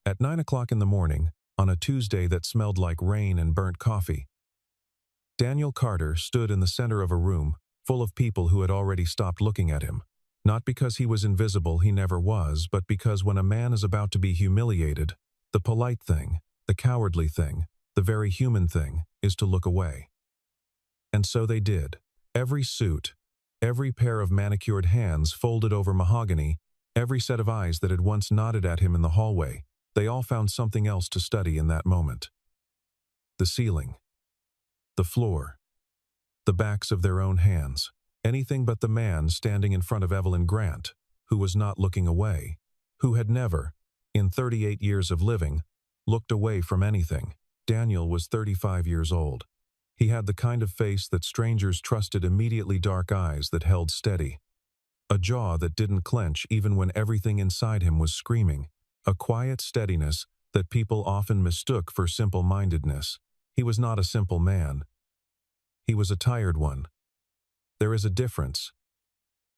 At 9 o'clock in the morning, on a Tuesday that smelled like rain and burnt coffee, Daniel Carter stood in the center of a room full of people who had already stopped looking at him. Not because he was invisible, he never was, but because when a man is about to be humiliated, the polite thing, the cowardly thing, the very human thing, is to look away. And so they did. Every suit, every pair of manicured hands folded over mahogany, every set of eyes that had once nodded at him in the hallway, they all found something else to study in that moment. The ceiling, the floor, the backs of their own hands, anything but the man standing in front of Evelyn Grant, who was not looking away, who had never, in 38 years of living, looked away from anything. Daniel was 35 years old. He had the kind of face that strangers trusted, immediately dark eyes that held steady, a jaw that didn't clench even when everything inside him was screaming, a quiet steadiness that people often mistook for simple-mindedness. He was not a simple man. He was a tired one. There is a difference.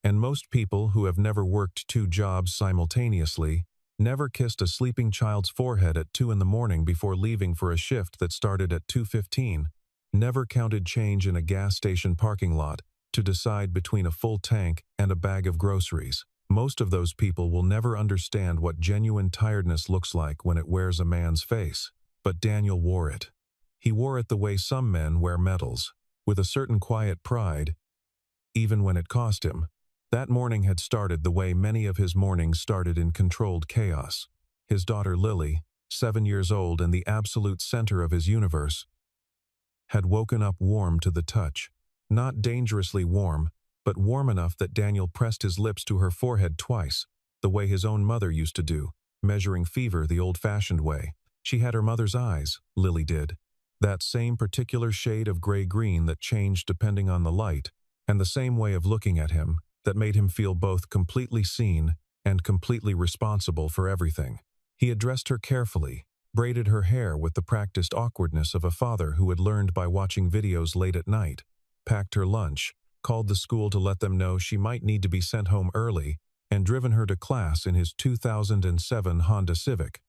And most people who have never worked 2 jobs simultaneously, never kissed a sleeping child's forehead at 2 in the morning before leaving for a shift that started at 2:15, never counted change in a gas station parking lot to decide between a full tank and a bag of groceries. Most of those people will never understand what genuine tiredness looks like when it wears a man's face. But Daniel wore it. He wore it the way some men wear medals, with a certain quiet pride, even when it cost him. That morning had started the way many of his mornings started, in controlled chaos. His daughter Lily, 7 years old and the absolute center of his universe, had woken up warm to the touch. Not dangerously warm, but warm enough that Daniel pressed his lips to her forehead twice, the way his own mother used to do, measuring fever the old-fashioned way. She had her mother's eyes, Lily did. That same particular shade of gray-green that changed depending on the light, and the same way of looking at him that made him feel both completely seen and completely responsible for everything. He addressed her carefully, braided her hair with the practiced awkwardness of a father who had learned by watching videos late at night, packed her lunch, called the school to let them know she might need to be sent home early, and driven her to class in his 2007 Honda Civic,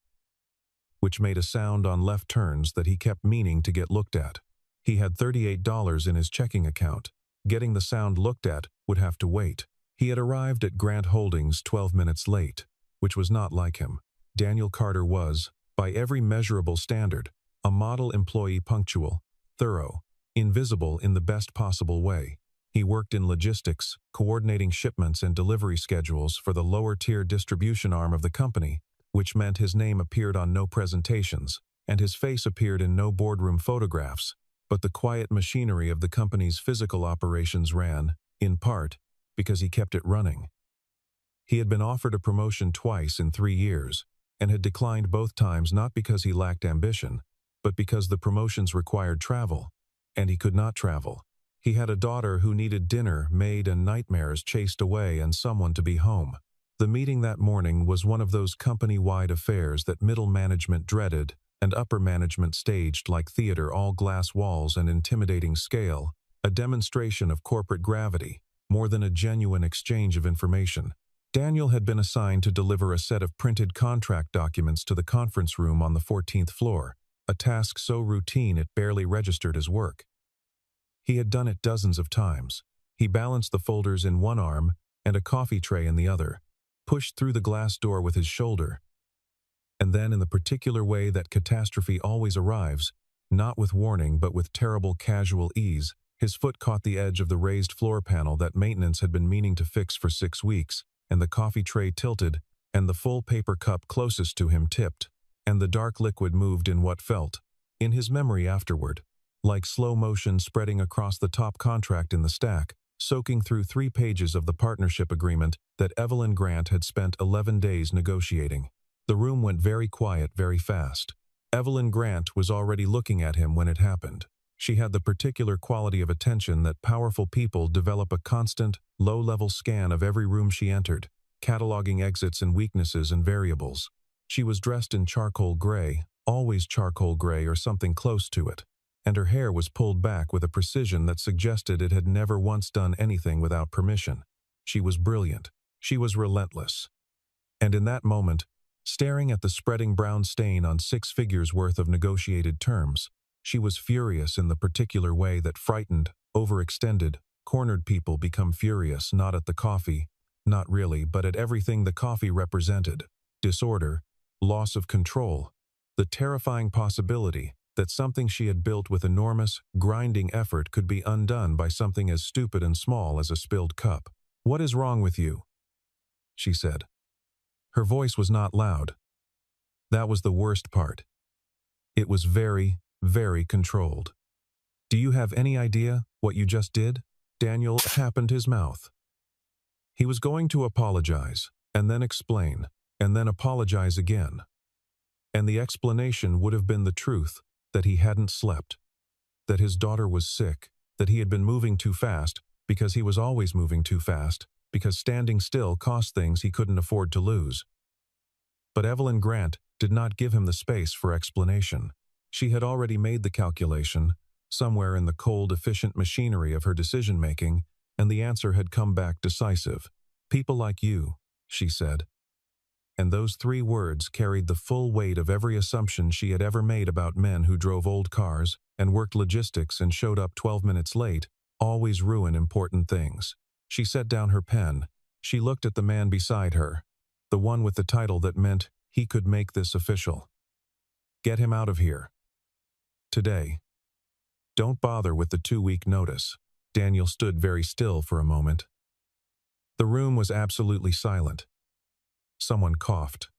which made a sound on left turns that he kept meaning to get looked at. He had $38 in his checking account. Getting the sound looked at would have to wait. He had arrived at Grant Holdings 12 minutes late, which was not like him. Daniel Carter was, by every measurable standard, a model employee, punctual, thorough, invisible in the best possible way. He worked in logistics, coordinating shipments and delivery schedules for the lower-tier distribution arm of the company, which meant his name appeared on no presentations, and his face appeared in no boardroom photographs, but the quiet machinery of the company's physical operations ran, in part, because he kept it running. He had been offered a promotion twice in 3 years, and had declined both times not because he lacked ambition, but because the promotions required travel, and he could not travel. He had a daughter who needed dinner made and nightmares chased away and someone to be home. The meeting that morning was one of those company-wide affairs that middle management dreaded and upper management staged like theater, all glass walls and intimidating scale, a demonstration of corporate gravity, more than a genuine exchange of information. Daniel had been assigned to deliver a set of printed contract documents to the conference room on the 14th floor, a task so routine it barely registered as work. He had done it dozens of times. He balanced the folders in one arm and a coffee tray in the other, pushed through the glass door with his shoulder, and then, in the particular way that catastrophe always arrives, not with warning but with terrible casual ease, his foot caught the edge of the raised floor panel that maintenance had been meaning to fix for 6 weeks, and the coffee tray tilted, and the full paper cup closest to him tipped, and the dark liquid moved in what felt, in his memory afterward, like slow motion spreading across the top contract in the stack, soaking through 3 pages of the partnership agreement that Evelyn Grant had spent 11 days negotiating. The room went very quiet very fast. Evelyn Grant was already looking at him when it happened. She had the particular quality of attention that powerful people develop, a constant, low-level scan of every room she entered, cataloging exits and weaknesses and variables. She was dressed in charcoal gray, always charcoal gray or something close to it, and her hair was pulled back with a precision that suggested it had never once done anything without permission. She was brilliant. She was relentless. And in that moment, Staring at the spreading brown stain on 6 figures worth of negotiated terms, she was furious in the particular way that frightened, overextended, cornered people become furious not at the coffee, not really, but at everything the coffee represented: disorder, loss of control, the terrifying possibility that something she had built with enormous, grinding effort could be undone by something as stupid and small as a spilled cup. "What is wrong with you?" she said. Her voice was not loud. That was the worst part. It was very, very controlled. "Do you have any idea what you just did?" Daniel happened his mouth. He was going to apologize, and then explain, and then apologize again. And the explanation would have been the truth, that he hadn't slept, that his daughter was sick, that he had been moving too fast, because he was always moving too fast, because standing still cost things he couldn't afford to lose. But Evelyn Grant did not give him the space for explanation. She had already made the calculation, somewhere in the cold, efficient machinery of her decision-making, and the answer had come back decisive. "People like you," she said. And those 3 words carried the full weight of every assumption she had ever made about men who drove old cars and worked logistics and showed up 12 minutes late, always ruin important things. She set down her pen. She looked at the man beside her, the one with the title that meant he could make this official. "Get him out of here. Today. Don't bother with the 2-week notice." Daniel stood very still for a moment. The room was absolutely silent. Someone coughed.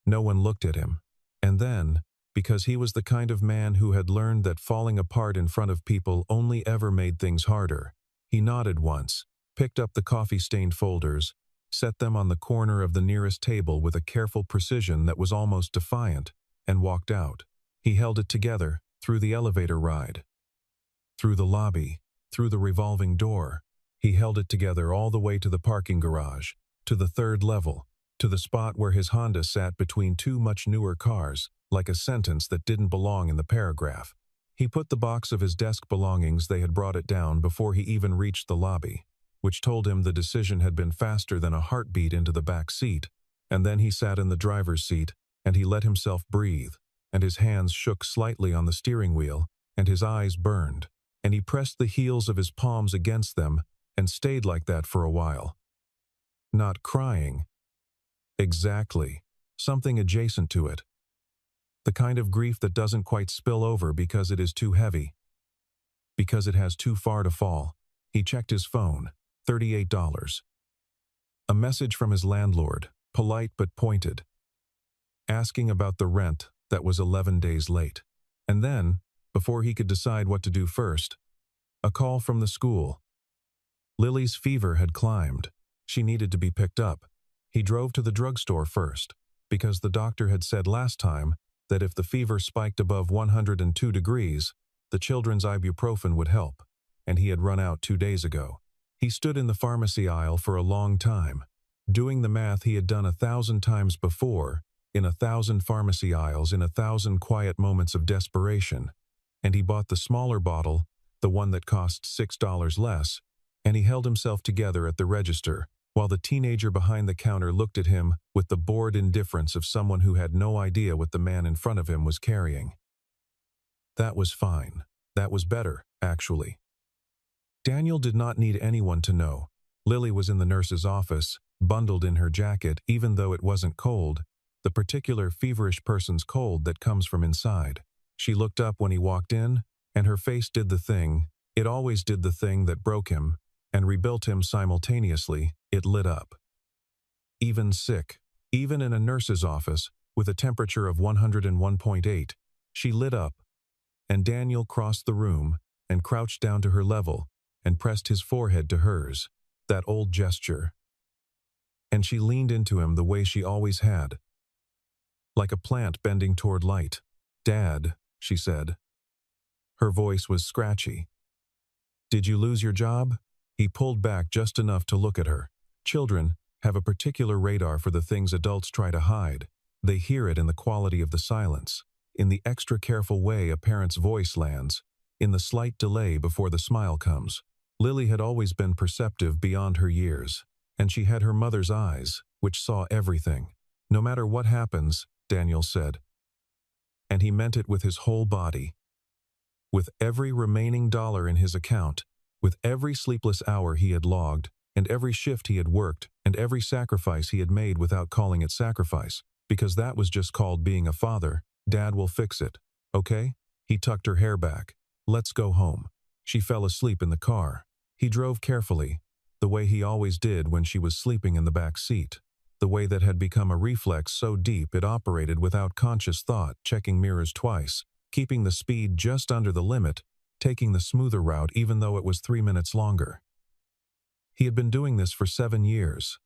No one looked at him. And then, because he was the kind of man who had learned that falling apart in front of people only ever made things harder, he nodded once, picked up the coffee-stained folders, set them on the corner of the nearest table with a careful precision that was almost defiant, and walked out. He held it together, through the elevator ride, through the lobby, through the revolving door. He held it together all the way to the parking garage, to the 3rd level, to the spot where his Honda sat between 2 much newer cars, like a sentence that didn't belong in the paragraph. He put the box of his desk belongings. They had brought it down before he even reached the lobby, which told him the decision had been faster than a heartbeat into the back seat. And then he sat in the driver's seat, and he let himself breathe, and his hands shook slightly on the steering wheel, and his eyes burned, and he pressed the heels of his palms against them and stayed like that for a while. Not crying. Exactly. Something adjacent to it. The kind of grief that doesn't quite spill over because it is too heavy. Because it has too far to fall. He checked his phone. $38. A message from his landlord, polite but pointed, asking about the rent that was 11 days late. And then, before he could decide what to do first, a call from the school. Lily's fever had climbed. She needed to be picked up. He drove to the drugstore first, because the doctor had said last time that if the fever spiked above 102 degrees, the children's ibuprofen would help, and he had run out 2 days ago. He stood in the pharmacy aisle for a long time, doing the math he had done 1,000 times before, in 1,000 pharmacy aisles in 1,000 quiet moments of desperation, and he bought the smaller bottle, the one that cost $6 less, and he held himself together at the register, while the teenager behind the counter looked at him with the bored indifference of someone who had no idea what the man in front of him was carrying. That was fine. That was better, actually. Daniel did not need anyone to know. Lily was in the nurse's office, bundled in her jacket, even though it wasn't cold, the particular feverish person's cold that comes from inside. She looked up when he walked in, and her face did the thing. It always did the thing that broke him, and rebuilt him simultaneously. It lit up. Even sick, even in a nurse's office, with a temperature of 101.8, she lit up, and Daniel crossed the room and crouched down to her level and pressed his forehead to hers, that old gesture. And she leaned into him the way she always had, like a plant bending toward light. "Dad," she said. Her voice was scratchy. "Did you lose your job?" He pulled back just enough to look at her. Children have a particular radar for the things adults try to hide. They hear it in the quality of the silence, in the extra careful way a parent's voice lands, in the slight delay before the smile comes. Lily had always been perceptive beyond her years, and she had her mother's eyes, which saw everything. No matter what happens, Daniel said. And he meant it with his whole body. With every remaining dollar in his account, with every sleepless hour he had logged, and every shift he had worked, and every sacrifice he had made without calling it sacrifice, because that was just called being a father, Dad will fix it, okay? He tucked her hair back. Let's go home. She fell asleep in the car. He drove carefully, the way he always did when she was sleeping in the back seat, the way that had become a reflex so deep it operated without conscious thought, checking mirrors twice, keeping the speed just under the limit, taking the smoother route even though it was 3 minutes longer. He had been doing this for 7 years.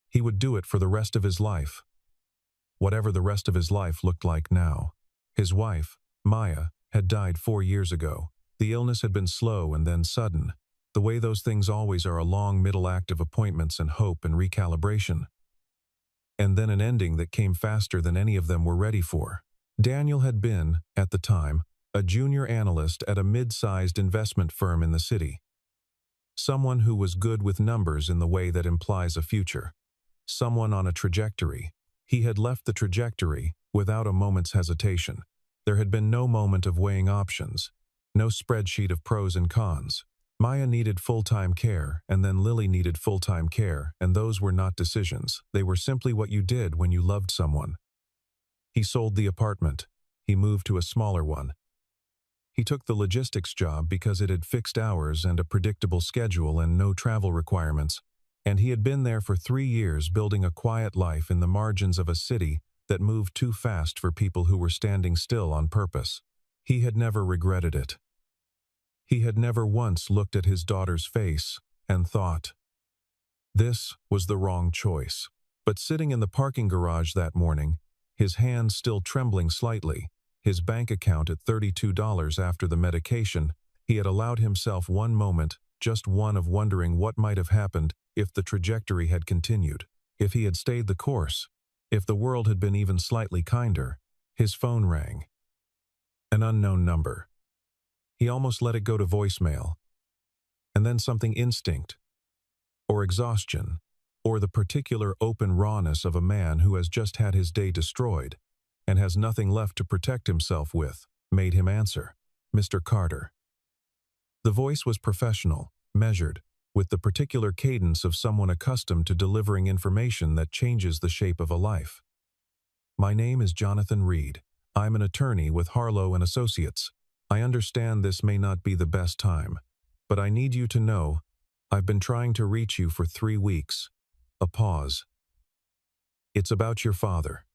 He would do it for the rest of his life. Whatever the rest of his life looked like now. His wife, Maya, had died 4 years ago. The illness had been slow and then sudden, the way those things always are, a long middle act of appointments and hope and recalibration. And then an ending that came faster than any of them were ready for. Daniel had been, at the time, a junior analyst at a mid-sized investment firm in the city. Someone who was good with numbers in the way that implies a future. Someone on a trajectory. He had left the trajectory without a moment's hesitation. There had been no moment of weighing options, no spreadsheet of pros and cons. Maya needed full-time care, and then Lily needed full-time care, and those were not decisions. They were simply what you did when you loved someone. He sold the apartment. He moved to a smaller one. He took the logistics job because it had fixed hours and a predictable schedule and no travel requirements, and he had been there for 3 years building a quiet life in the margins of a city that moved too fast for people who were standing still on purpose. He had never regretted it. He had never once looked at his daughter's face and thought, this was the wrong choice. But sitting in the parking garage that morning, his hands still trembling slightly, his bank account at $32 after the medication, he had allowed himself one moment, just one, of wondering what might have happened if the trajectory had continued, if he had stayed the course, if the world had been even slightly kinder. His phone rang. An unknown number. He almost let it go to voicemail. And then something, instinct, or exhaustion, or the particular open rawness of a man who has just had his day destroyed and has nothing left to protect himself with, made him answer. Mr. Carter. The voice was professional, measured, with the particular cadence of someone accustomed to delivering information that changes the shape of a life. My name is Jonathan Reed. I'm an attorney with Harlow & Associates. I understand this may not be the best time, but I need you to know I've been trying to reach you for 3 weeks. A pause. It's about your father.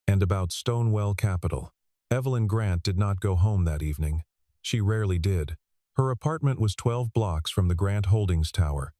And about Stonewell Capital. Evelyn Grant did not go home that evening. She rarely did. Her apartment was 12 blocks from the Grant Holdings Tower,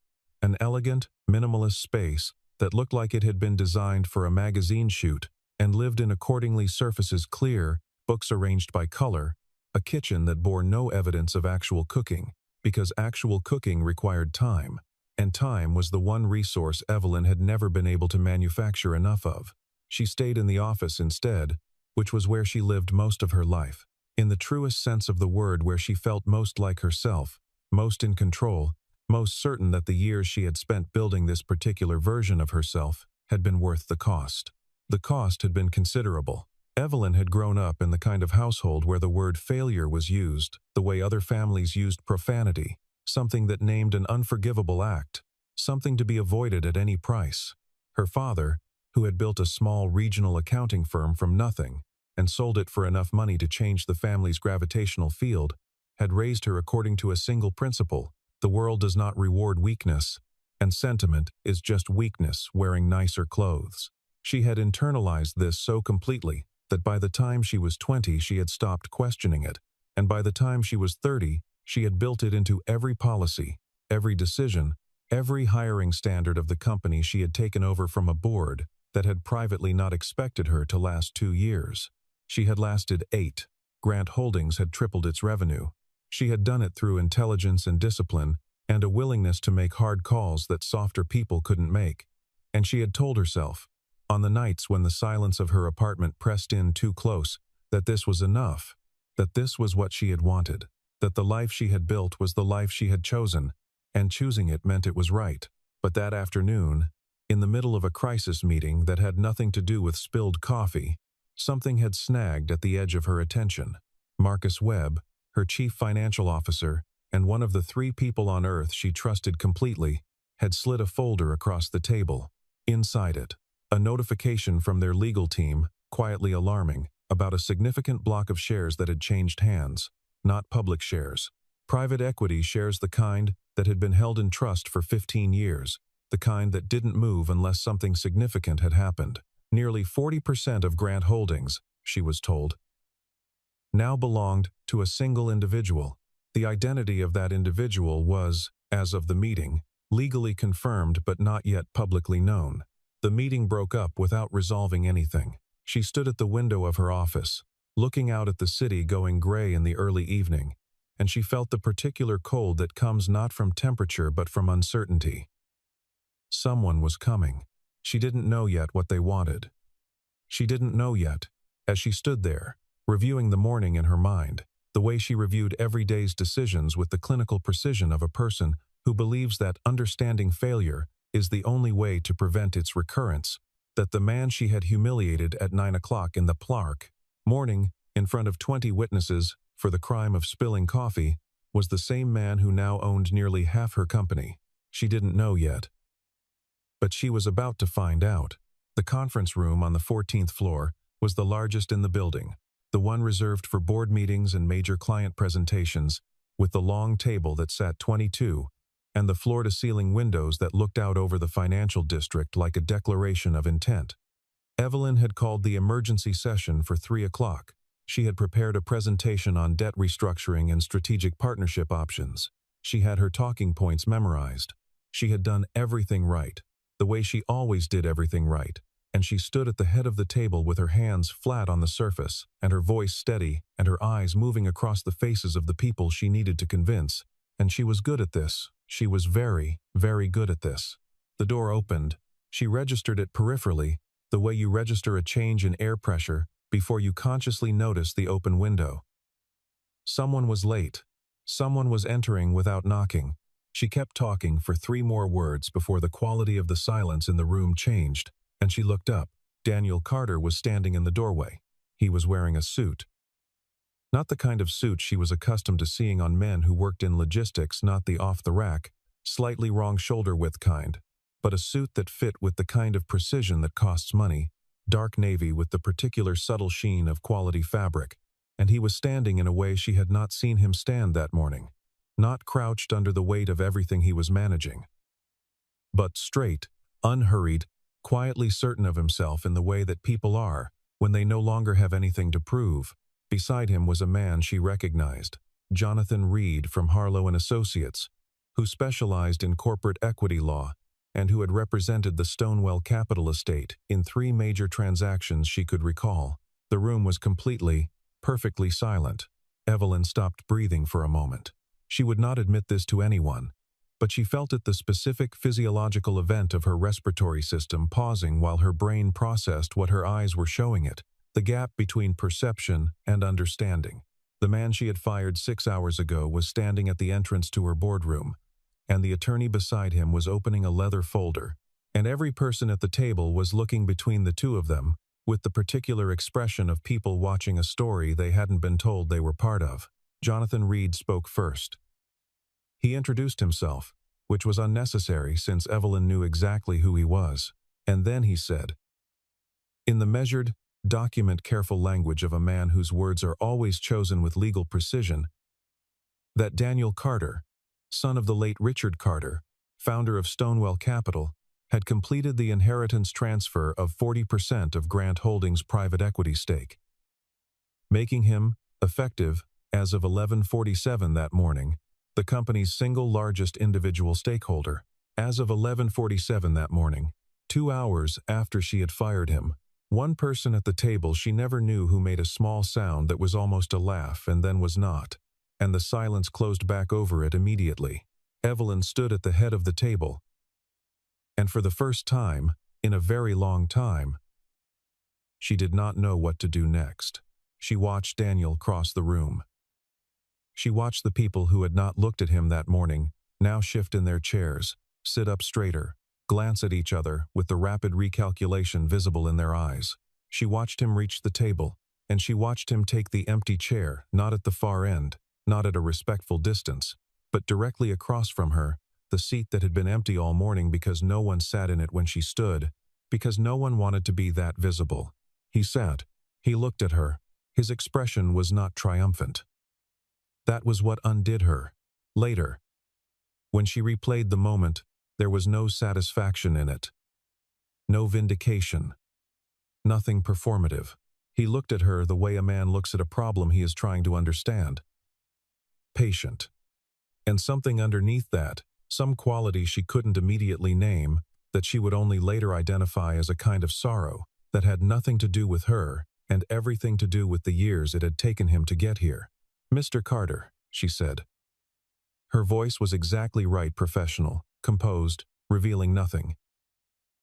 an elegant, minimalist space that looked like it had been designed for a magazine shoot and lived in accordingly, surfaces clear, books arranged by color, a kitchen that bore no evidence of actual cooking, because actual cooking required time, and time was the one resource Evelyn had never been able to manufacture enough of. She stayed in the office instead, which was where she lived most of her life, in the truest sense of the word, where she felt most like herself, most in control, most certain that the years she had spent building this particular version of herself had been worth the cost. The cost had been considerable. Evelyn had grown up in the kind of household where the word failure was used the way other families used profanity, something that named an unforgivable act, something to be avoided at any price. Her father, who had built a small regional accounting firm from nothing and sold it for enough money to change the family's gravitational field, had raised her according to a single principle: the world does not reward weakness, and sentiment is just weakness wearing nicer clothes. She had internalized this so completely that by the time she was 20 she had stopped questioning it, and by the time she was 30 she had built it into every policy, every decision, every hiring standard of the company she had taken over from a board that had privately not expected her to last 2 years. She had lasted 8. Grant Holdings had tripled its revenue. She had done it through intelligence and discipline and a willingness to make hard calls that softer people couldn't make. And she had told herself, on the nights when the silence of her apartment pressed in too close, that this was enough, that this was what she had wanted, that the life she had built was the life she had chosen, and choosing it meant it was right. But that afternoon, In the middle of a crisis meeting that had nothing to do with spilled coffee, something had snagged at the edge of her attention. Marcus Webb, her chief financial officer, and one of the 3 people on Earth she trusted completely, had slid a folder across the table. Inside it, a notification from their legal team, quietly alarming, about a significant block of shares that had changed hands. Not public shares. Private equity shares, the kind that had been held in trust for 15 years, the kind that didn't move unless something significant had happened. Nearly 40% of Grant Holdings, she was told, now belonged to a single individual. The identity of that individual was, as of the meeting, legally confirmed but not yet publicly known. The meeting broke up without resolving anything. She stood at the window of her office, looking out at the city going gray in the early evening, and she felt the particular cold that comes not from temperature but from uncertainty. Someone was coming. She didn't know yet what they wanted. She didn't know yet, as she stood there, reviewing the morning in her mind, the way she reviewed every day's decisions with the clinical precision of a person who believes that understanding failure is the only way to prevent its recurrence, that the man she had humiliated at 9 o'clock in the Clark morning in front of 20 witnesses for the crime of spilling coffee was the same man who now owned nearly half her company. She didn't know yet. But she was about to find out. The conference room on the 14th floor was the largest in the building, the one reserved for board meetings and major client presentations, with the long table that sat 22, and the floor-to-ceiling windows that looked out over the financial district like a declaration of intent. Evelyn had called the emergency session for 3 o'clock. She had prepared a presentation on debt restructuring and strategic partnership options. She had her talking points memorized. She had done everything right, the way she always did everything right, and she stood at the head of the table with her hands flat on the surface, and her voice steady, and her eyes moving across the faces of the people she needed to convince. And she was good at this. She was very, very good at this. The door opened. She registered it peripherally, the way you register a change in air pressure before you consciously notice the open window. Someone was late. Someone was entering without knocking. She kept talking for 3 more words before the quality of the silence in the room changed, and she looked up. Daniel Carter was standing in the doorway. He was wearing a suit. Not the kind of suit she was accustomed to seeing on men who worked in logistics, not the off-the-rack, slightly wrong shoulder-width kind, but a suit that fit with the kind of precision that costs money, dark navy with the particular subtle sheen of quality fabric, and he was standing in a way she had not seen him stand that morning, not crouched under the weight of everything he was managing, but straight, unhurried, quietly certain of himself in the way that people are when they no longer have anything to prove. Beside him was a man she recognized, Jonathan Reed from Harlow & Associates, who specialized in corporate equity law and who had represented the Stonewell Capital estate in 3 major transactions she could recall. The room was completely, perfectly silent. Evelyn stopped breathing for a moment. She would not admit this to anyone, but she felt it the specific physiological event of her respiratory system pausing while her brain processed what her eyes were showing it. The gap between perception and understanding. The man she had fired 6 hours ago was standing at the entrance to her boardroom, and the attorney beside him was opening a leather folder, and every person at the table was looking between the 2 of them, with the particular expression of people watching a story they hadn't been told they were part of. Jonathan Reed spoke first. He introduced himself, which was unnecessary since Evelyn knew exactly who he was, and then he said, in the measured, document-careful language of a man whose words are always chosen with legal precision, that Daniel Carter, son of the late Richard Carter, founder of Stonewell Capital, had completed the inheritance transfer of 40% of Grant Holdings' private equity stake, making him, effective as of 11:47 that morning, the company's single largest individual stakeholder. As of 11:47 that morning, 2 hours after she had fired him, one person at the table she never knew who made a small sound that was almost a laugh and then was not, and the silence closed back over it immediately. Evelyn stood at the head of the table, and for the first time, in a very long time, she did not know what to do next. She watched Daniel cross the room. She watched the people who had not looked at him that morning now shift in their chairs, sit up straighter, glance at each other with the rapid recalculation visible in their eyes. She watched him reach the table, and she watched him take the empty chair, not at the far end, not at a respectful distance, but directly across from her, the seat that had been empty all morning because no one sat in it when she stood, because no one wanted to be that visible. He sat. He looked at her. His expression was not triumphant. That was what undid her. Later, when she replayed the moment, there was no satisfaction in it. No vindication. Nothing performative. He looked at her the way a man looks at a problem he is trying to understand. Patient. And something underneath that, some quality she couldn't immediately name, that she would only later identify as a kind of sorrow, that had nothing to do with her, and everything to do with the years it had taken him to get here. "Mr. Carter," she said. Her voice was exactly right, professional, composed, revealing nothing.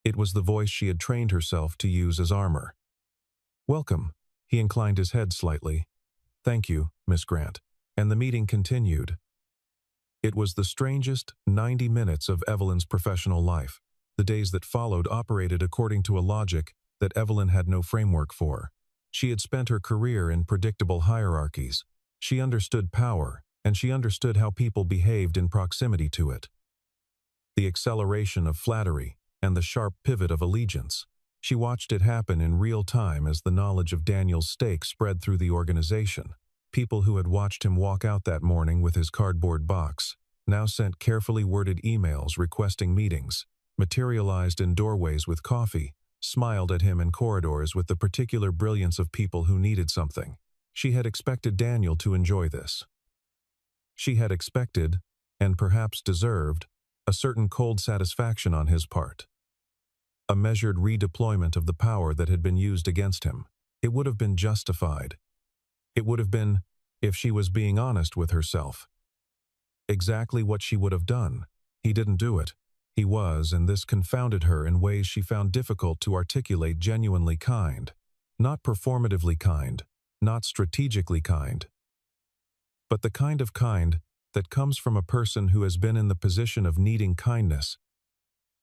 It was the voice she had trained herself to use as armor. "Welcome." He inclined his head slightly. "Thank you, Miss Grant." And the meeting continued. It was the strangest 90 minutes of Evelyn's professional life. The days that followed operated according to a logic that Evelyn had no framework for. She had spent her career in predictable hierarchies. She understood power, and she understood how people behaved in proximity to it. The acceleration of flattery and the sharp pivot of allegiance. She watched it happen in real time as the knowledge of Daniel's stake spread through the organization. People who had watched him walk out that morning with his cardboard box now sent carefully worded emails requesting meetings, materialized in doorways with coffee, smiled at him in corridors with the particular brilliance of people who needed something. She had expected Daniel to enjoy this. She had expected, and perhaps deserved, a certain cold satisfaction on his part. A measured redeployment of the power that had been used against him. It would have been justified. It would have been, if she was being honest with herself, exactly what she would have done. He didn't do it. He was, and this confounded her in ways she found difficult to articulate, genuinely kind. Not performatively kind, not strategically kind, but the kind of kind that comes from a person who has been in the position of needing kindness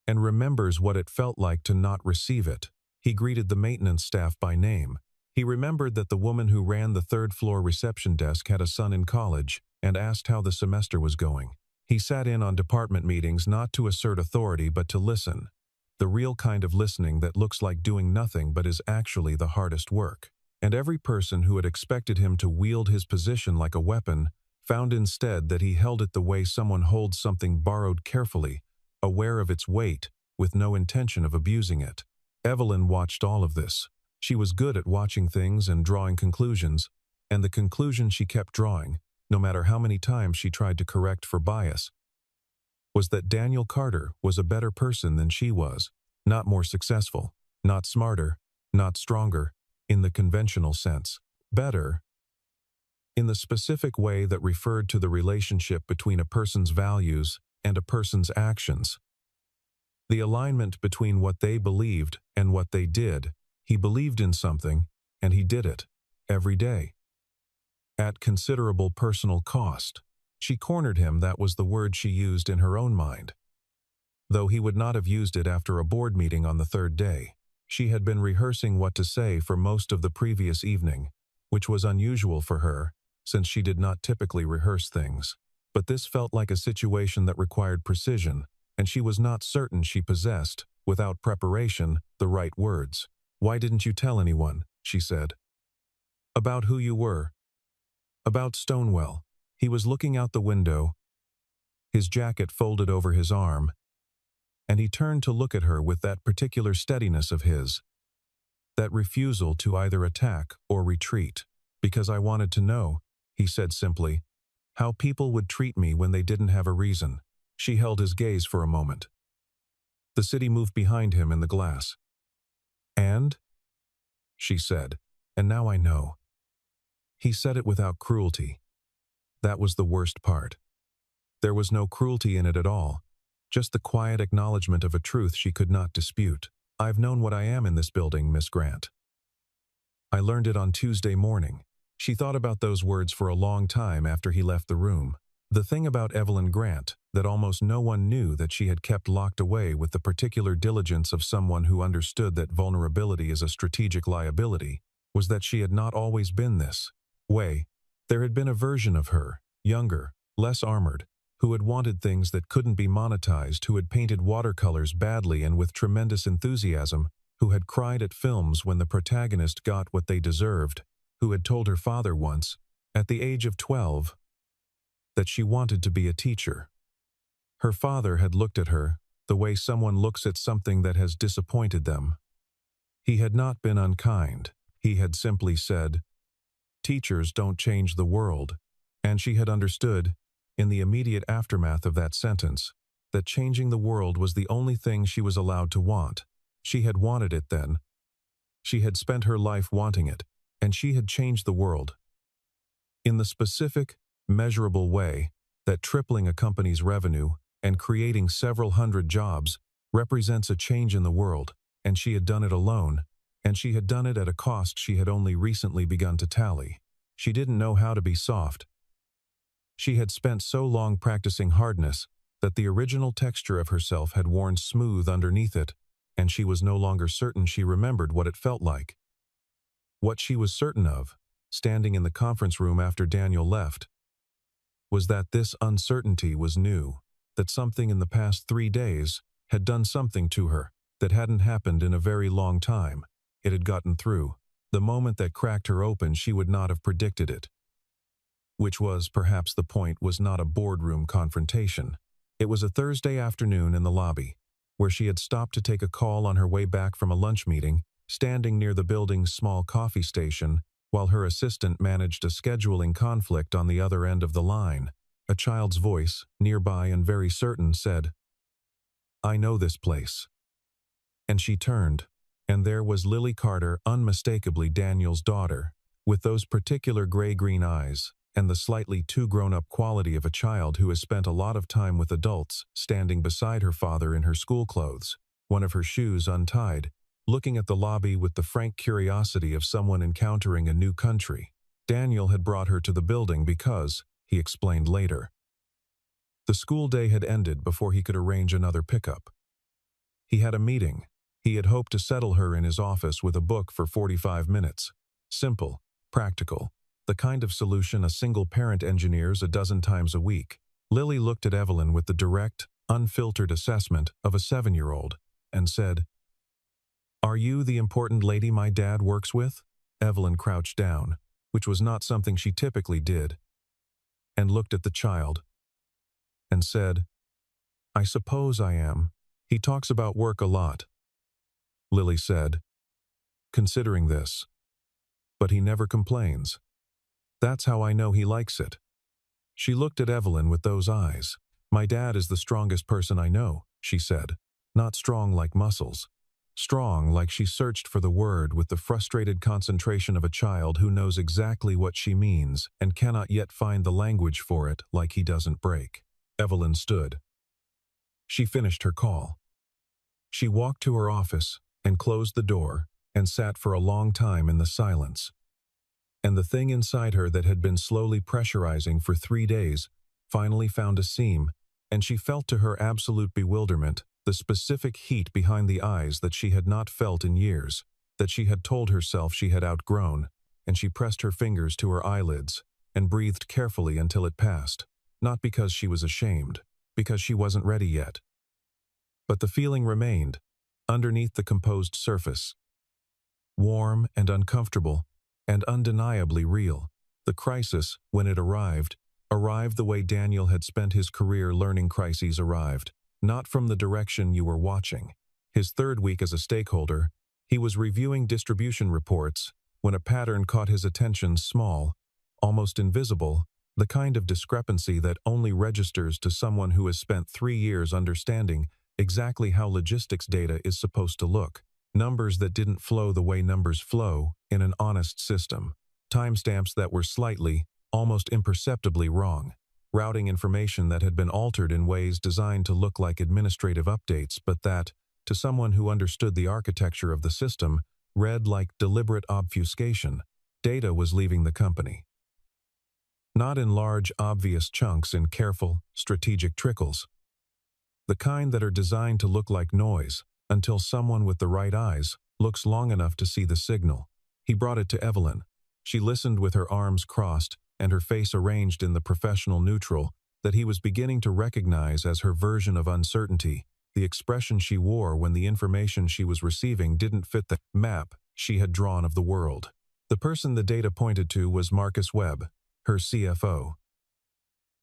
and remembers what it felt like to not receive it. He greeted the maintenance staff by name. He remembered that the woman who ran the third-floor reception desk had a son in college and asked how the semester was going. He sat in on department meetings not to assert authority but to listen. The real kind of listening that looks like doing nothing but is actually the hardest work. And every person who had expected him to wield his position like a weapon found instead that he held it the way someone holds something borrowed carefully, aware of its weight, with no intention of abusing it. Evelyn watched all of this. She was good at watching things and drawing conclusions, and the conclusion she kept drawing, no matter how many times she tried to correct for bias, was that Daniel Carter was a better person than she was, not more successful, not smarter, not stronger, in the conventional sense. Better, in the specific way that referred to the relationship between a person's values and a person's actions. The alignment between what they believed and what they did. He believed in something, and he did it, every day. At considerable personal cost. She cornered him, that was the word she used in her own mind. Though he would not have used it after a board meeting on the third day. She had been rehearsing what to say for most of the previous evening, which was unusual for her, since she did not typically rehearse things. But this felt like a situation that required precision, and she was not certain she possessed, without preparation, the right words. "Why didn't you tell anyone?" she said. "About who you were." "About Stonewell." He was looking out the window, his jacket folded over his arm, and he turned to look at her with that particular steadiness of his, that refusal to either attack or retreat. "Because I wanted to know," he said simply, "how people would treat me when they didn't have a reason." She held his gaze for a moment. The city moved behind him in the glass. "And?" she said, "And now I know." He said it without cruelty. That was the worst part. There was no cruelty in it at all, just the quiet acknowledgement of a truth she could not dispute. "I've known what I am in this building, Miss Grant. I learned it on Tuesday morning." She thought about those words for a long time after he left the room. The thing about Evelyn Grant, that almost no one knew that she had kept locked away with the particular diligence of someone who understood that vulnerability is a strategic liability, was that she had not always been this way. There had been a version of her, younger, less armored, who had wanted things that couldn't be monetized, who had painted watercolors badly and with tremendous enthusiasm, who had cried at films when the protagonist got what they deserved, who had told her father once, at the age of 12, that she wanted to be a teacher. Her father had looked at her the way someone looks at something that has disappointed them. He had not been unkind. He had simply said, "Teachers don't change the world," and she had understood, in the immediate aftermath of that sentence, that changing the world was the only thing she was allowed to want. She had wanted it then. She had spent her life wanting it, and she had changed the world. In the specific, measurable way that tripling a company's revenue and creating several hundred jobs represents a change in the world, and she had done it alone, and she had done it at a cost she had only recently begun to tally. She didn't know how to be soft. She had spent so long practicing hardness that the original texture of herself had worn smooth underneath it, and she was no longer certain she remembered what it felt like. What she was certain of, standing in the conference room after Daniel left, was that this uncertainty was new, that something in the past 3 days had done something to her that hadn't happened in a very long time. It had gotten through. The moment that cracked her open, she would not have predicted it. Which was, perhaps the point, was not a boardroom confrontation. It was a Thursday afternoon in the lobby, where she had stopped to take a call on her way back from a lunch meeting, standing near the building's small coffee station, while her assistant managed a scheduling conflict on the other end of the line. A child's voice, nearby and very certain, said, "I know this place." And she turned, and there was Lily Carter, unmistakably Daniel's daughter, with those particular gray-green eyes, and the slightly too grown-up quality of a child who has spent a lot of time with adults, standing beside her father in her school clothes, one of her shoes untied, looking at the lobby with the frank curiosity of someone encountering a new country. Daniel had brought her to the building because, he explained later, the school day had ended before he could arrange another pickup. He had a meeting. He had hoped to settle her in his office with a book for 45 minutes. Simple, practical, the kind of solution a single parent engineers a dozen times a week. Lily looked at Evelyn with the direct, unfiltered assessment of a 7-year-old and said, "Are you the important lady my dad works with?" Evelyn crouched down, which was not something she typically did, and looked at the child and said, "I suppose I am. He talks about work a lot," Lily said, considering this. "But he never complains. That's how I know he likes it." She looked at Evelyn with those eyes. "My dad is the strongest person I know," she said. Not strong like muscles. Strong like she searched for the word with the frustrated concentration of a child who knows exactly what she means and cannot yet find the language for it, like he doesn't break. Evelyn stood. She finished her call. She walked to her office and closed the door and sat for a long time in the silence. And the thing inside her that had been slowly pressurizing for 3 days finally found a seam, and she felt to her absolute bewilderment the specific heat behind the eyes that she had not felt in years, that she had told herself she had outgrown, and she pressed her fingers to her eyelids and breathed carefully until it passed, not because she was ashamed, because she wasn't ready yet. But the feeling remained, underneath the composed surface. Warm and uncomfortable, and undeniably real. The crisis, when it arrived the way Daniel had spent his career learning crises arrived, not from the direction you were watching. His 3rd week as a stakeholder, he was reviewing distribution reports when a pattern caught his attention. Small, almost invisible, the kind of discrepancy that only registers to someone who has spent 3 years understanding exactly how logistics data is supposed to look. Numbers that didn't flow the way numbers flow in an honest system. Timestamps that were slightly, almost imperceptibly wrong. Routing information that had been altered in ways designed to look like administrative updates, but that, to someone who understood the architecture of the system, read like deliberate obfuscation. Data was leaving the company. Not in large, obvious chunks in careful, strategic trickles. The kind that are designed to look like noise, until someone with the right eyes looks long enough to see the signal. He brought it to Evelyn. She listened with her arms crossed and her face arranged in the professional neutral that he was beginning to recognize as her version of uncertainty, the expression she wore when the information she was receiving didn't fit the map she had drawn of the world. The person the data pointed to was Marcus Webb, her CFO.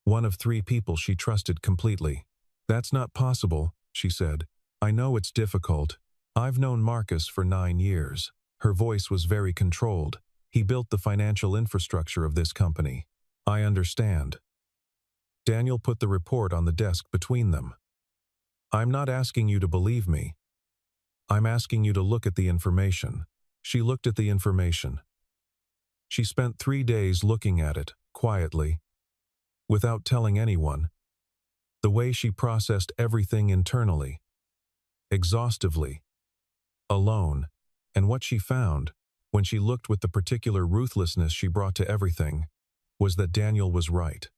One of 3 people she trusted completely. "That's not possible," she said. "I know it's difficult. I've known Marcus for 9 years." Her voice was very controlled. "He built the financial infrastructure of this company. I understand." Daniel put the report on the desk between them. "I'm not asking you to believe me. I'm asking you to look at the information." She looked at the information. She spent 3 days looking at it, quietly, without telling anyone. The way she processed everything internally, exhaustively, alone, and what she found, when she looked with the particular ruthlessness she brought to everything, was that Daniel was right.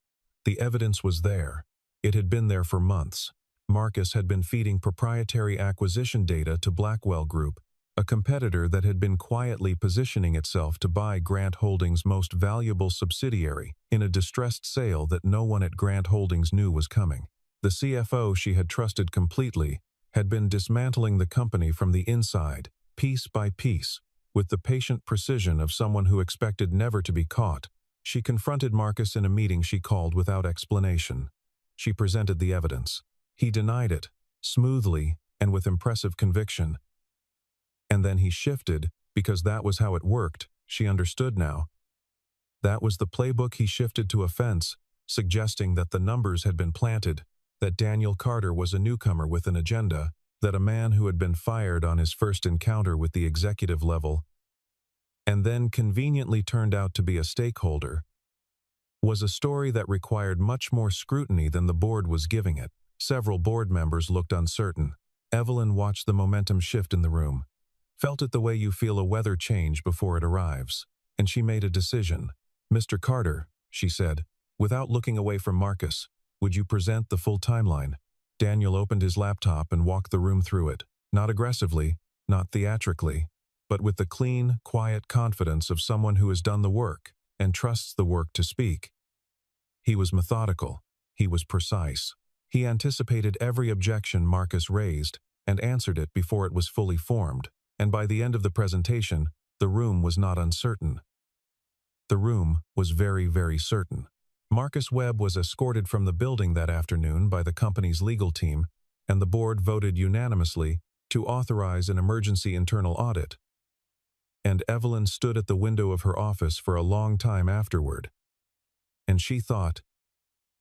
The evidence was there. It had been there for months. Marcus had been feeding proprietary acquisition data to Blackwell Group, a competitor that had been quietly positioning itself to buy Grant Holdings' most valuable subsidiary in a distressed sale that no one at Grant Holdings knew was coming. The CFO she had trusted completely had been dismantling the company from the inside, piece by piece, with the patient precision of someone who expected never to be caught. She confronted Marcus in a meeting she called without explanation. She presented the evidence. He denied it, smoothly and with impressive conviction. And then he shifted, because that was how it worked, she understood now. That was the playbook. He shifted to offense, suggesting that the numbers had been planted, that Daniel Carter was a newcomer with an agenda, that a man who had been fired on his first encounter with the executive level, and then conveniently turned out to be a stakeholder, was a story that required much more scrutiny than the board was giving it. Several board members looked uncertain. Evelyn watched the momentum shift in the room, felt it the way you feel a weather change before it arrives, and she made a decision. "Mr. Carter," she said, without looking away from Marcus, "would you present the full timeline?" Daniel opened his laptop and walked the room through it, not aggressively, not theatrically, but with the clean, quiet confidence of someone who has done the work and trusts the work to speak. He was methodical. He was precise. He anticipated every objection Marcus raised and answered it before it was fully formed, and by the end of the presentation, the room was not uncertain. The room was very, very certain. Marcus Webb was escorted from the building that afternoon by the company's legal team, and the board voted unanimously to authorize an emergency internal audit. And Evelyn stood at the window of her office for a long time afterward. And she thought,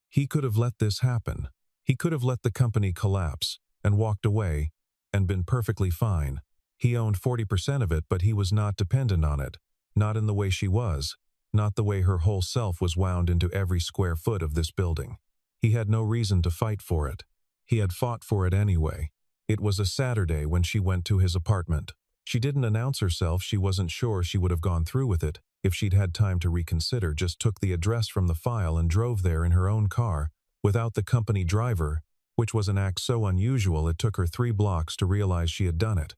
he could have let this happen. He could have let the company collapse and walked away and been perfectly fine. He owned 40% of it, but he was not dependent on it, not in the way she was, not the way her whole self was wound into every square foot of this building. He had no reason to fight for it. He had fought for it anyway. It was a Saturday when she went to his apartment. She didn't announce herself. She wasn't sure she would have gone through with it if she'd had time to reconsider. Just took the address from the file and drove there in her own car, without the company driver, which was an act so unusual it took her 3 blocks to realize she had done it.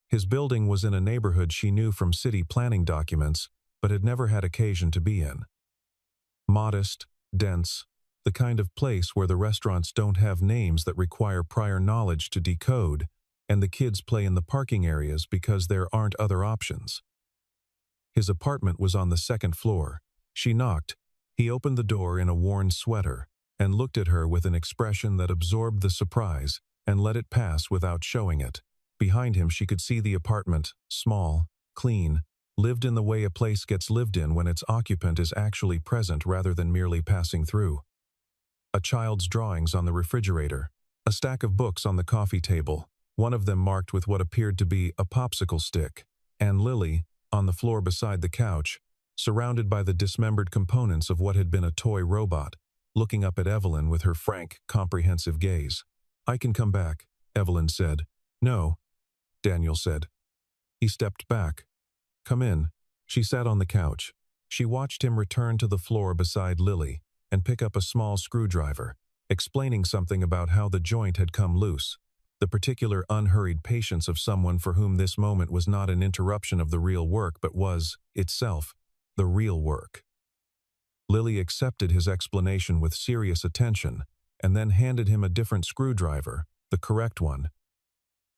His building was in a neighborhood she knew from city planning documents, but had never had occasion to be in. Modest, dense, the kind of place where the restaurants don't have names that require prior knowledge to decode, and the kids play in the parking areas because there aren't other options. His apartment was on the 2nd floor. She knocked. He opened the door in a worn sweater and looked at her with an expression that absorbed the surprise and let it pass without showing it. Behind him she could see the apartment, small, clean, lived in the way a place gets lived in when its occupant is actually present rather than merely passing through. A child's drawings on the refrigerator, a stack of books on the coffee table, one of them marked with what appeared to be a popsicle stick, and Lily, on the floor beside the couch, surrounded by the dismembered components of what had been a toy robot, looking up at Evelyn with her frank, comprehensive gaze. "I can come back," Evelyn said. "No," Daniel said. He stepped back. "Come in." She sat on the couch. She watched him return to the floor beside Lily and pick up a small screwdriver, explaining something about how the joint had come loose, the particular unhurried patience of someone for whom this moment was not an interruption of the real work but was, itself, the real work. Lily accepted his explanation with serious attention and then handed him a different screwdriver, the correct one.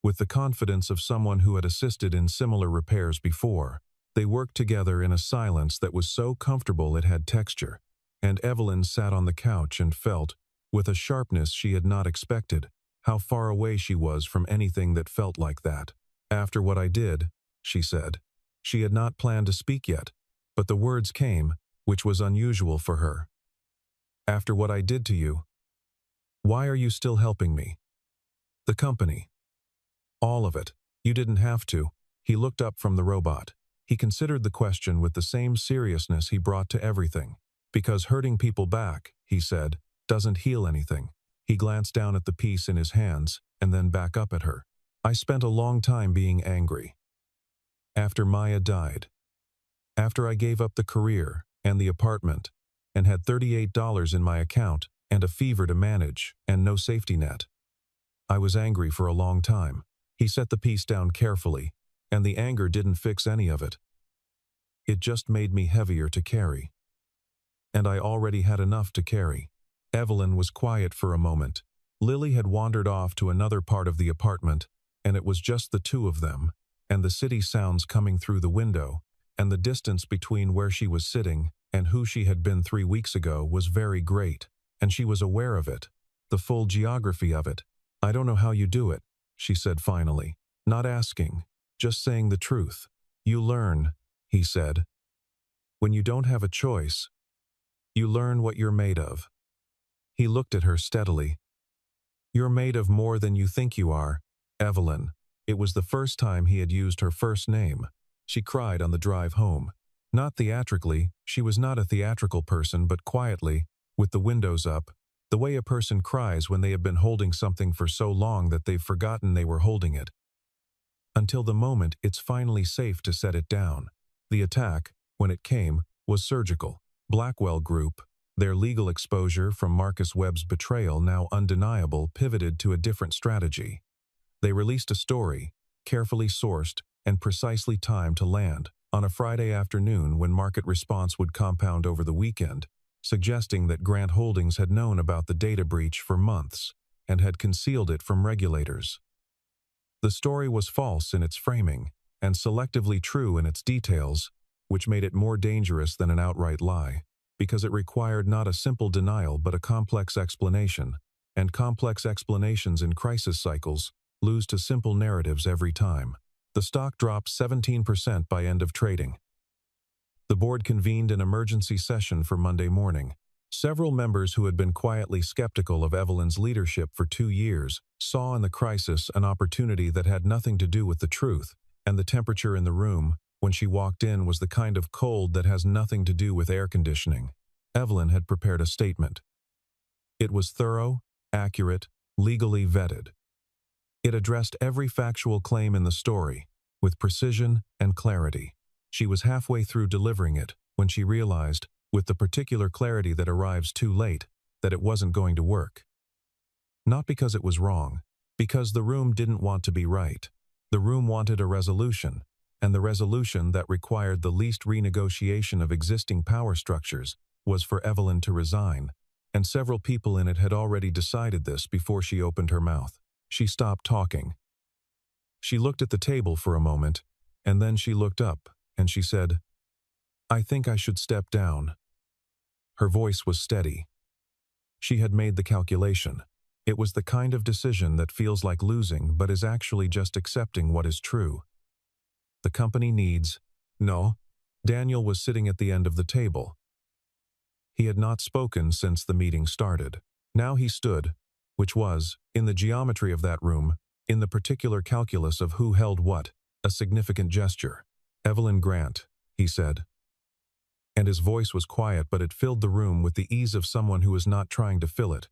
With the confidence of someone who had assisted in similar repairs before, they worked together in a silence that was so comfortable it had texture, and Evelyn sat on the couch and felt, with a sharpness she had not expected, how far away she was from anything that felt like that. "After what I did," she said. She had not planned to speak yet, but the words came, which was unusual for her. "After what I did to you, why are you still helping me?" "The company." "All of it. You didn't have to." He looked up from the robot. He considered the question with the same seriousness he brought to everything. "Because hurting people back," he said, "doesn't heal anything." He glanced down at the piece in his hands and then back up at her. "I spent a long time being angry. After Maya died. After I gave up the career and the apartment and had $38 in my account and a fever to manage and no safety net. I was angry for a long time." He set the piece down carefully, and the anger didn't fix any of it. "It just made me heavier to carry. And I already had enough to carry." Evelyn was quiet for a moment. Lily had wandered off to another part of the apartment, and it was just the two of them, and the city sounds coming through the window, and the distance between where she was sitting and who she had been 3 weeks ago was very great, and she was aware of it, the full geography of it. "I don't know how you do it," she said finally, not asking, just saying the truth. "You learn," he said. "When you don't have a choice, you learn what you're made of." He looked at her steadily. "You're made of more than you think you are, Evelyn." It was the first time he had used her first name. She cried on the drive home. Not theatrically, she was not a theatrical person, but quietly, with the windows up, the way a person cries when they have been holding something for so long that they've forgotten they were holding it. Until the moment it's finally safe to set it down. The attack, when it came, was surgical. Blackwell Group, their legal exposure from Marcus Webb's betrayal now undeniable, pivoted to a different strategy. They released a story, carefully sourced and precisely timed to land on a Friday afternoon when market response would compound over the weekend, suggesting that Grant Holdings had known about the data breach for months and had concealed it from regulators. The story was false in its framing and selectively true in its details, which made it more dangerous than an outright lie, because it required not a simple denial but a complex explanation, and complex explanations in crisis cycles lose to simple narratives every time. The stock dropped 17% by end of trading. The board convened an emergency session for Monday morning. Several members who had been quietly skeptical of Evelyn's leadership for 2 years saw in the crisis an opportunity that had nothing to do with the truth, and the temperature in the room when she walked in was the kind of cold that has nothing to do with air conditioning. Evelyn had prepared a statement. It was thorough, accurate, legally vetted. It addressed every factual claim in the story, with precision and clarity. She was halfway through delivering it when she realized, with the particular clarity that arrives too late, that it wasn't going to work. Not because it was wrong, because the room didn't want to be right. The room wanted a resolution, and the resolution that required the least renegotiation of existing power structures was for Evelyn to resign, and several people in it had already decided this before she opened her mouth. She stopped talking. She looked at the table for a moment, and then she looked up, and she said, "I think I should step down." Her voice was steady. She had made the calculation. It was the kind of decision that feels like losing but is actually just accepting what is true. The company needs... No. Daniel was sitting at the end of the table. He had not spoken since the meeting started. Now he stood, which was, in the geometry of that room, in the particular calculus of who held what, a significant gesture. "Evelyn Grant," he said. And his voice was quiet, but it filled the room with the ease of someone who is not trying to fill it.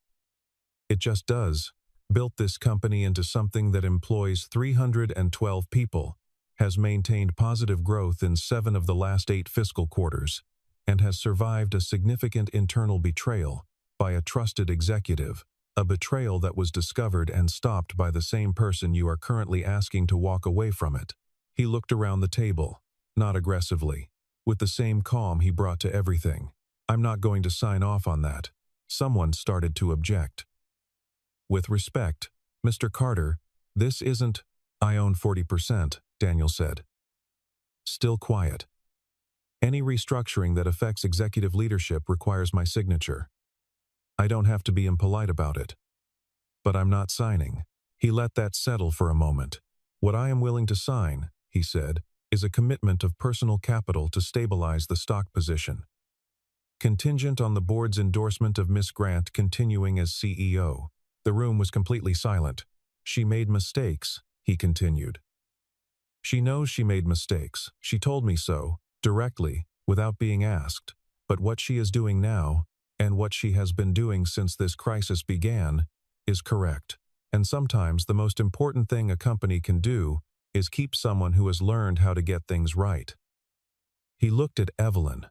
"It just does. Built this company into something that employs 312 people, has maintained positive growth in 7 of the last 8 fiscal quarters, and has survived a significant internal betrayal by a trusted executive, a betrayal that was discovered and stopped by the same person you are currently asking to walk away from it. He looked around the table, not aggressively, with the same calm he brought to everything. I'm not going to sign off on that. Someone started to object. With respect, Mr. Carter, this isn't— I own 40%, Daniel said. Still quiet. Any restructuring that affects executive leadership requires my signature. I don't have to be impolite about it. But I'm not signing. He let that settle for a moment. What I am willing to sign, he said, is a commitment of personal capital to stabilize the stock position. Contingent on the board's endorsement of Miss Grant continuing as CEO. The room was completely silent. She made mistakes, he continued. She knows she made mistakes. She told me so, directly, without being asked. But what she is doing now, and what she has been doing since this crisis began, is correct. And sometimes the most important thing a company can do is keep someone who has learned how to get things right. He looked at Evelyn.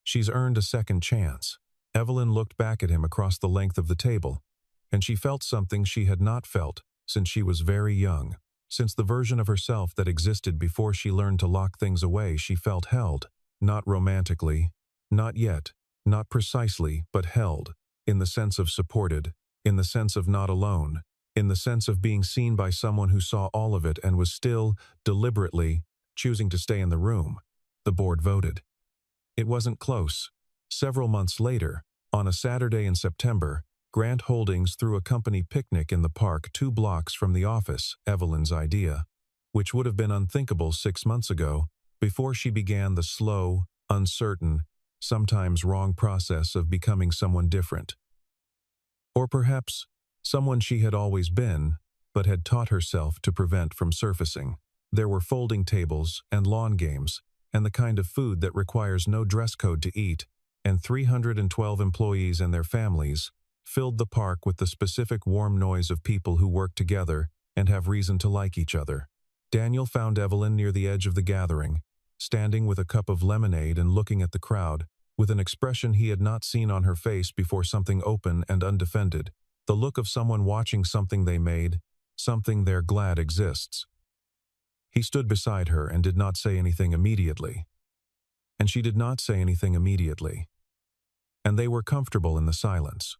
She's earned a second chance. Evelyn looked back at him across the length of the table, and she felt something she had not felt since she was very young. Since the version of herself that existed before she learned to lock things away, she felt held, not romantically, not yet, not precisely, but held, in the sense of supported, in the sense of not alone, in the sense of being seen by someone who saw all of it and was still, deliberately, choosing to stay in the room. The board voted. It wasn't close. Several months later, on a Saturday in September, Grant Holdings threw a company picnic in the park 2 blocks from the office, Evelyn's idea, which would have been unthinkable 6 months ago, before she began the slow, uncertain, sometimes wrong process of becoming someone different. Or perhaps someone she had always been, but had taught herself to prevent from surfacing. There were folding tables and lawn games, and the kind of food that requires no dress code to eat, and 312 employees and their families filled the park with the specific warm noise of people who work together and have reason to like each other. Daniel found Evelyn near the edge of the gathering, standing with a cup of lemonade and looking at the crowd, with an expression he had not seen on her face before, something open and undefended, the look of someone watching something they made, something they're glad exists. He stood beside her and did not say anything immediately. And she did not say anything immediately. And they were comfortable in the silence,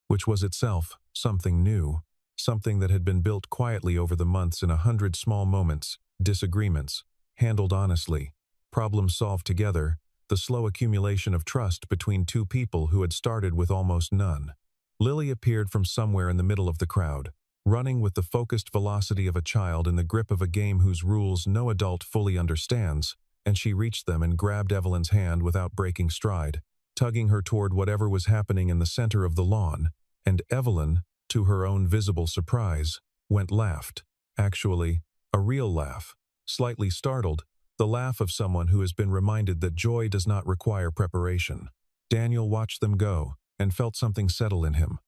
which was itself something new, something that had been built quietly over the months in 100 small moments, disagreements, handled honestly, problems solved together, the slow accumulation of trust between 2 people who had started with almost none. Lily appeared from somewhere in the middle of the crowd, running with the focused velocity of a child in the grip of a game whose rules no adult fully understands, and she reached them and grabbed Evelyn's hand without breaking stride, tugging her toward whatever was happening in the center of the lawn, and Evelyn, to her own visible surprise, laughed. Actually, a real laugh, slightly startled, the laugh of someone who has been reminded that joy does not require preparation. Daniel watched them go, and felt something settle in him.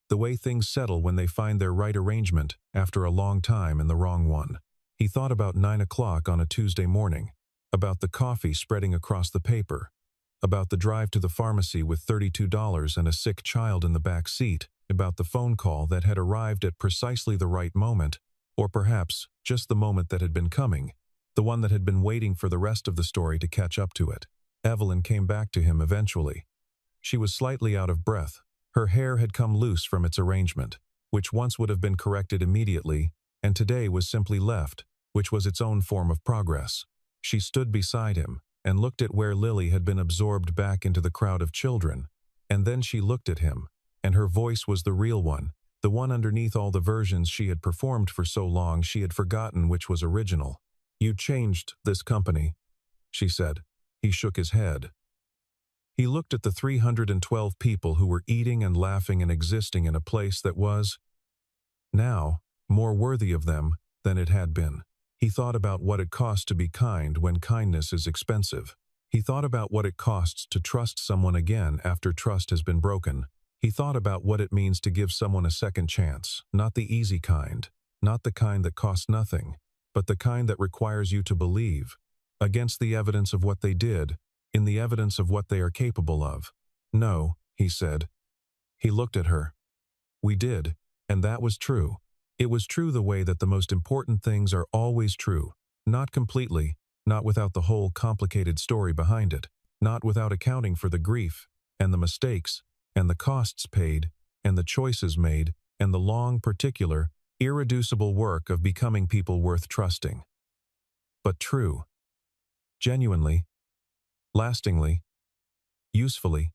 The way things settle when they find their right arrangement after a long time in the wrong one. He thought about 9 o'clock on a Tuesday morning, about the coffee spreading across the paper, about the drive to the pharmacy with $32 and a sick child in the back seat, about the phone call that had arrived at precisely the right moment, or perhaps just the moment that had been coming, the one that had been waiting for the rest of the story to catch up to it. Evelyn came back to him eventually. She was slightly out of breath. Her hair had come loose from its arrangement, which once would have been corrected immediately, and today was simply left, which was its own form of progress. She stood beside him and looked at where Lily had been absorbed back into the crowd of children, and then she looked at him, and her voice was the real one, the one underneath all the versions she had performed for so long she had forgotten which was original. "You changed this company," she said. He shook his head. He looked at the 312 people who were eating and laughing and existing in a place that was, now, more worthy of them than it had been. He thought about what it costs to be kind when kindness is expensive. He thought about what it costs to trust someone again after trust has been broken. He thought about what it means to give someone a second chance, not the easy kind, not the kind that costs nothing, but the kind that requires you to believe, against the evidence of what they did, in the evidence of what they are capable of. No, he said. He looked at her. We did, and that was true. It was true the way that the most important things are always true. Not completely, not without the whole complicated story behind it, not without accounting for the grief, and the mistakes, and the costs paid, and the choices made, and the long, particular, irreducible work of becoming people worth trusting. But true. Genuinely. Lastingly. Usefully.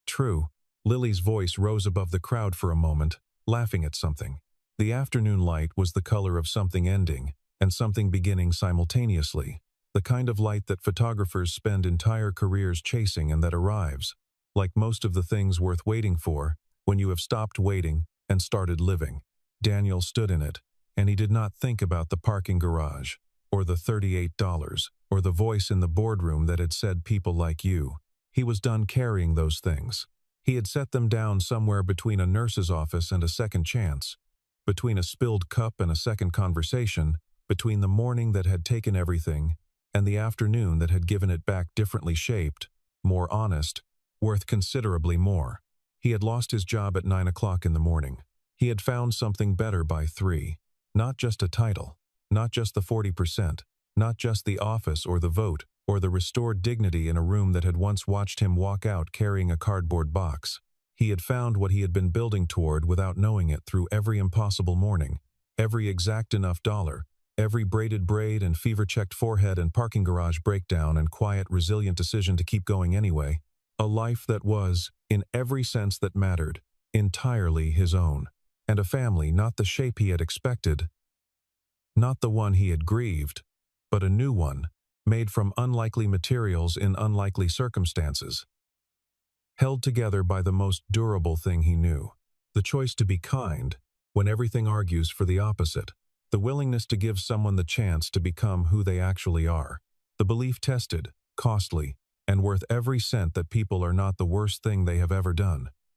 True. Lily's voice rose above the crowd for a moment, laughing at something. The afternoon light was the color of something ending, and something beginning simultaneously. The kind of light that photographers spend entire careers chasing and that arrives, like most of the things worth waiting for, when you have stopped waiting and started living. Daniel stood in it, and he did not think about the parking garage, or the $38, or the voice in the boardroom that had said people like you. He was done carrying those things. He had set them down somewhere between a nurse's office and a second chance, between a spilled cup and a second conversation, between the morning that had taken everything and the afternoon that had given it back differently shaped, more honest, worth considerably more. He had lost his job at 9 o'clock in the morning. He had found something better by 3. Not just a title, not just the 40%, not just the office or the vote, or the restored dignity in a room that had once watched him walk out carrying a cardboard box. He had found what he had been building toward without knowing it through every impossible morning, every exact enough dollar, every braided braid and fever-checked forehead and parking garage breakdown and quiet, resilient decision to keep going anyway. A life that was, in every sense that mattered, entirely his own. And a family not the shape he had expected, not the one he had grieved, but a new one, made from unlikely materials in unlikely circumstances. Held together by the most durable thing he knew, the choice to be kind when everything argues for the opposite, the willingness to give someone the chance to become who they actually are, the belief tested, costly, and worth every cent that people are not the worst thing they have ever done.